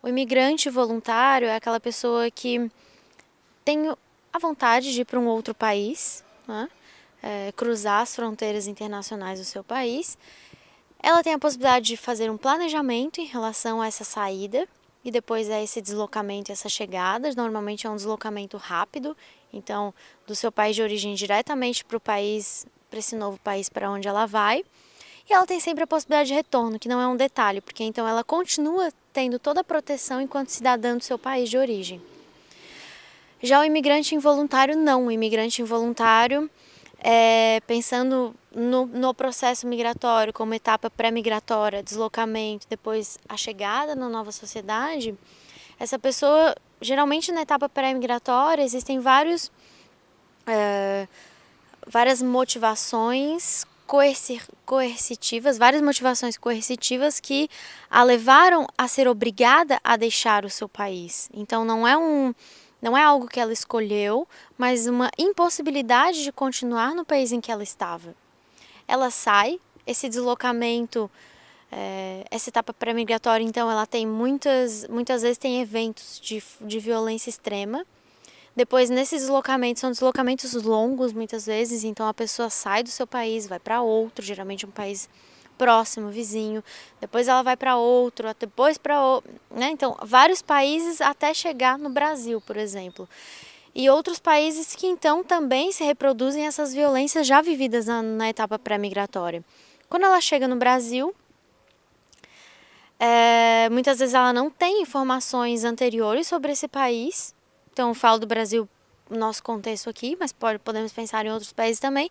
O imigrante voluntário é aquela pessoa que tem a vontade de ir para um outro país, né? Cruzar as fronteiras internacionais do seu país. Ela tem a possibilidade de fazer um planejamento em relação a essa saída e depois a esse deslocamento e essa chegada. Normalmente é um deslocamento rápido, então do seu país de origem diretamente para o país, para esse novo país para onde ela vai. E ela tem sempre a possibilidade de retorno, que não é um detalhe, porque então ela continua tendo toda a proteção enquanto cidadã do seu país de origem. Já o imigrante involuntário, não. O imigrante involuntário, pensando no processo migratório como etapa pré-migratória, deslocamento, depois a chegada na nova sociedade, essa pessoa, geralmente na etapa pré-migratória, existem várias motivações coercitivas, várias motivações coercitivas que a levaram a ser obrigada a deixar o seu país. Então não é algo que ela escolheu, mas uma impossibilidade de continuar no país em que ela estava. Ela sai, esse deslocamento, essa etapa pré-migratória, então ela tem muitas vezes tem eventos de violência extrema. Depois, nesses deslocamentos, são deslocamentos longos muitas vezes, então a pessoa sai do seu país, vai para outro, geralmente um país próximo, vizinho, depois ela vai para outro, depois para outro, né? Então, vários países até chegar no Brasil, por exemplo. E outros países que então também se reproduzem essas violências já vividas na etapa pré-migratória. Quando ela chega no Brasil, muitas vezes ela não tem informações anteriores sobre esse país. Então, eu falo do Brasil, nosso contexto aqui, mas podemos pensar em outros países também.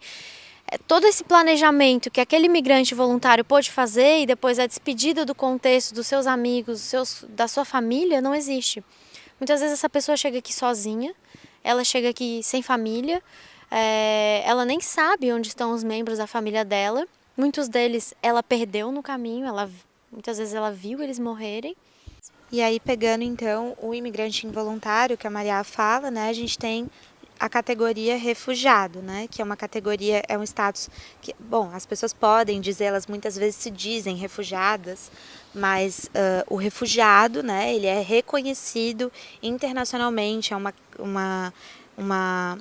Todo esse planejamento que aquele imigrante voluntário pôde fazer e depois a despedida do contexto dos seus amigos, da sua família, não existe. Muitas vezes essa pessoa chega aqui sozinha, ela chega aqui sem família, ela nem sabe onde estão os membros da família dela. Muitos deles ela perdeu no caminho, muitas vezes ela viu eles morrerem. E aí, pegando então o imigrante involuntário que a Maria fala, né, a gente tem a categoria refugiado, né, que é uma categoria, é um status que, bom, as pessoas podem dizer, elas muitas vezes se dizem refugiadas, mas o refugiado, né, ele é reconhecido internacionalmente, é uma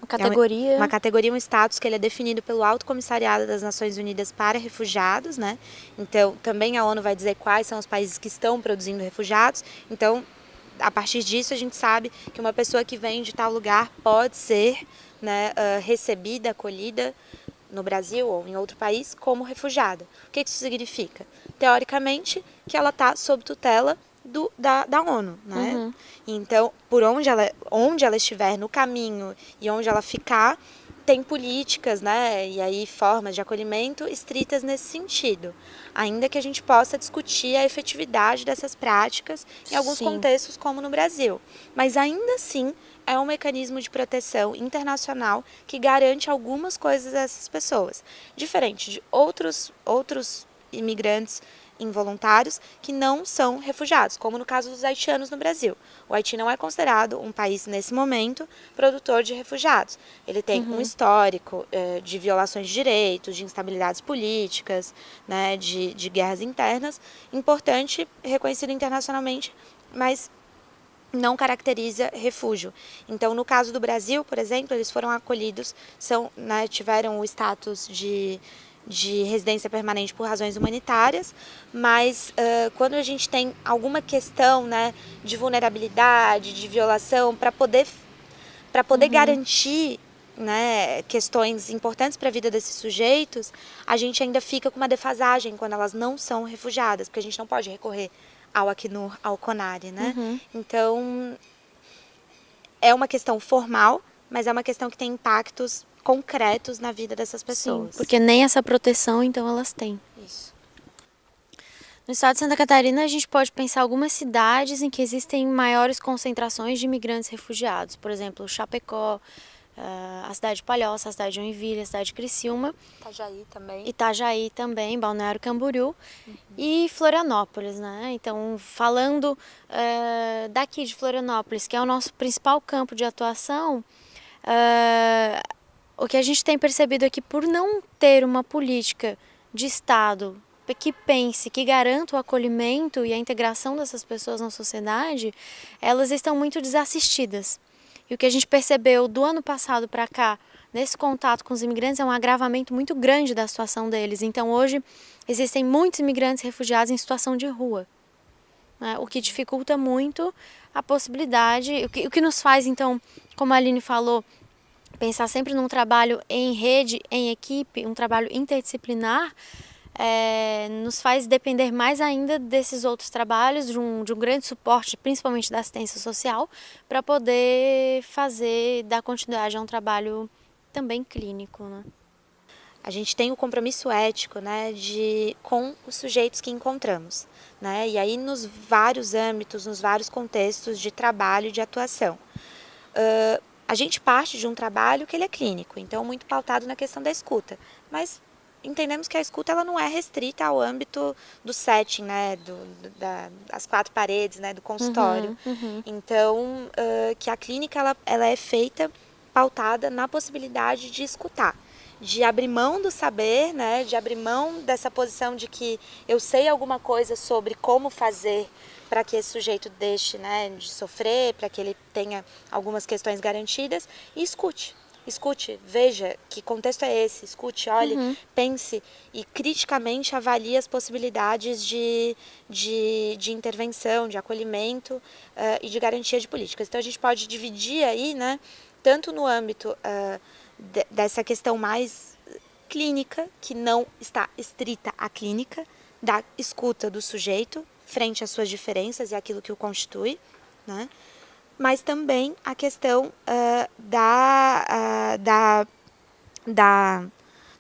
categoria. Uma categoria, um status que ele é definido pelo Alto Comissariado das Nações Unidas para Refugiados, né? Então, também a ONU vai dizer quais são os países que estão produzindo refugiados. Então, a partir disso, a gente sabe que uma pessoa que vem de tal lugar pode ser, né, recebida, acolhida no Brasil ou em outro país como refugiada. O que isso significa? Teoricamente, que ela está sob tutela da ONU, né? Uhum. Então, por onde ela estiver no caminho e onde ela ficar, tem políticas, né, e aí formas de acolhimento estritas nesse sentido. Ainda que a gente possa discutir a efetividade dessas práticas em alguns contextos, como no Brasil. Mas ainda assim, é um mecanismo de proteção internacional que garante algumas coisas a essas pessoas. Diferente de outros imigrantes involuntários que não são refugiados, como no caso dos haitianos no Brasil. O Haiti não é considerado um país, nesse momento, produtor de refugiados. Ele tem um histórico de violações de direitos, de instabilidades políticas, né, de guerras internas, importante, reconhecido internacionalmente, mas não caracteriza refúgio. Então, no caso do Brasil, por exemplo, eles foram acolhidos, né, tiveram o status de residência permanente por razões humanitárias, mas quando a gente tem alguma questão, né, de vulnerabilidade, de violação, para poder garantir, né, questões importantes para a vida desses sujeitos, a gente ainda fica com uma defasagem quando elas não são refugiadas, porque a gente não pode recorrer ao Acnur, ao CONARE, né? Então, é uma questão formal, mas é uma questão que tem impactos concretos na vida dessas pessoas. Sim, porque nem essa proteção, então, elas têm. Isso. No estado de Santa Catarina, a gente pode pensar algumas cidades em que existem maiores concentrações de imigrantes refugiados. Por exemplo, Chapecó, a cidade de Palhoça, a cidade de Joinville, a cidade de Criciúma. Itajaí também, Balneário Camboriú. E Florianópolis, né? Então, falando daqui de Florianópolis, que é o nosso principal campo de atuação, o que a gente tem percebido é que por não ter uma política de Estado que pense, que garanta o acolhimento e a integração dessas pessoas na sociedade, elas estão muito desassistidas. E o que a gente percebeu do ano passado para cá, nesse contato com os imigrantes, é um agravamento muito grande da situação deles. Então, hoje, existem muitos imigrantes refugiados em situação de rua, né? O que dificulta muito a possibilidade, o que nos faz, então, como a Aline falou, pensar sempre num trabalho em rede, em equipe, um trabalho interdisciplinar, nos faz depender mais ainda desses outros trabalhos, de um grande suporte, principalmente da assistência social, para poder dar continuidade a um trabalho também clínico, né? A gente tem o compromisso ético, né, com os sujeitos que encontramos, né, e aí nos vários âmbitos, nos vários contextos de trabalho e de atuação. A gente parte de um trabalho que ele é clínico, então muito pautado na questão da escuta, mas entendemos que a escuta ela não é restrita ao âmbito do setting, né, das quatro paredes, né, do consultório. Então, que a clínica ela é feita pautada na possibilidade de escutar, de abrir mão do saber, né, de abrir mão dessa posição de que eu sei alguma coisa sobre como fazer para que esse sujeito deixe, né, de sofrer, para que ele tenha algumas questões garantidas, e escute, veja que contexto é esse, escute, olhe, pense e criticamente avalie as possibilidades de intervenção, de acolhimento e de garantia de políticas. Então a gente pode dividir aí, né, tanto no âmbito dessa questão mais clínica, que não está estrita à clínica, da escuta do sujeito frente às suas diferenças e aquilo que o constitui, né? Mas também a questão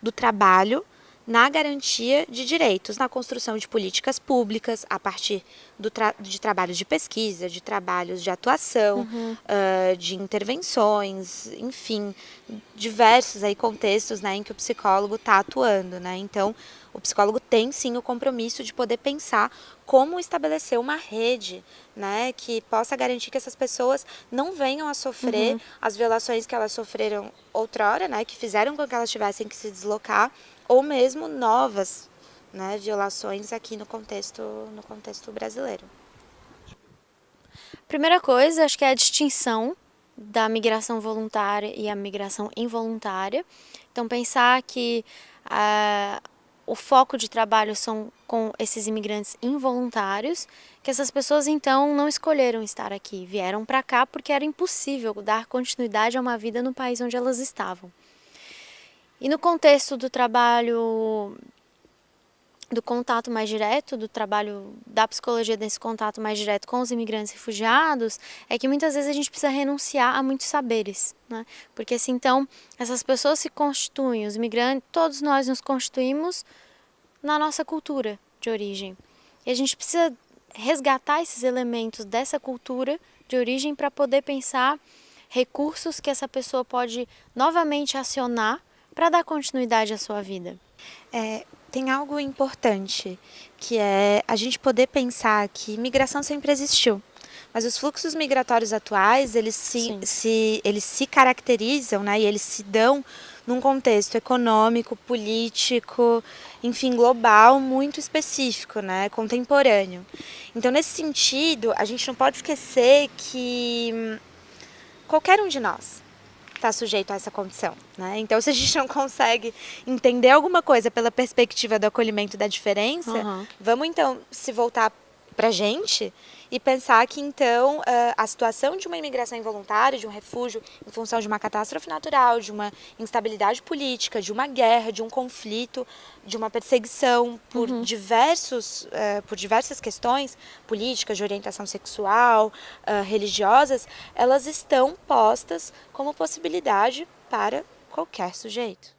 do trabalho na garantia de direitos, na construção de políticas públicas, a partir de trabalhos de pesquisa, de trabalhos de atuação, de intervenções, enfim, diversos aí contextos, né, em que o psicólogo está atuando, né? Então, o psicólogo tem sim o compromisso de poder pensar como estabelecer uma rede, né, que possa garantir que essas pessoas não venham a sofrer as violações que elas sofreram outrora, né, que fizeram com que elas tivessem que se deslocar, ou mesmo novas, né, violações aqui no contexto brasileiro. Primeira coisa, acho que é a distinção da migração voluntária e a migração involuntária. Então, pensar que o foco de trabalho são com esses imigrantes involuntários, que essas pessoas então não escolheram estar aqui, vieram para cá porque era impossível dar continuidade a uma vida no país onde elas estavam. E no contexto do trabalho, do contato mais direto, do trabalho da psicologia desse contato mais direto com os imigrantes refugiados, é que muitas vezes a gente precisa renunciar a muitos saberes, né? Porque se então essas pessoas se constituem, os imigrantes, todos nós nos constituímos na nossa cultura de origem. E a gente precisa resgatar esses elementos dessa cultura de origem para poder pensar recursos que essa pessoa pode novamente acionar para dar continuidade à sua vida. Tem algo importante, que é a gente poder pensar que migração sempre existiu. Mas os fluxos migratórios atuais, eles se caracterizam, né, e eles se dão num contexto econômico, político, enfim, global, muito específico, né, contemporâneo. Então, nesse sentido, a gente não pode esquecer que qualquer um de nós está sujeito a essa condição, né? Então, se a gente não consegue entender alguma coisa pela perspectiva do acolhimento da diferença, vamos então se voltar para a gente e pensar que então a situação de uma imigração involuntária, de um refúgio em função de uma catástrofe natural, de uma instabilidade política, de uma guerra, de um conflito, de uma perseguição por diversas questões políticas, de orientação sexual, religiosas, elas estão postas como possibilidade para qualquer sujeito.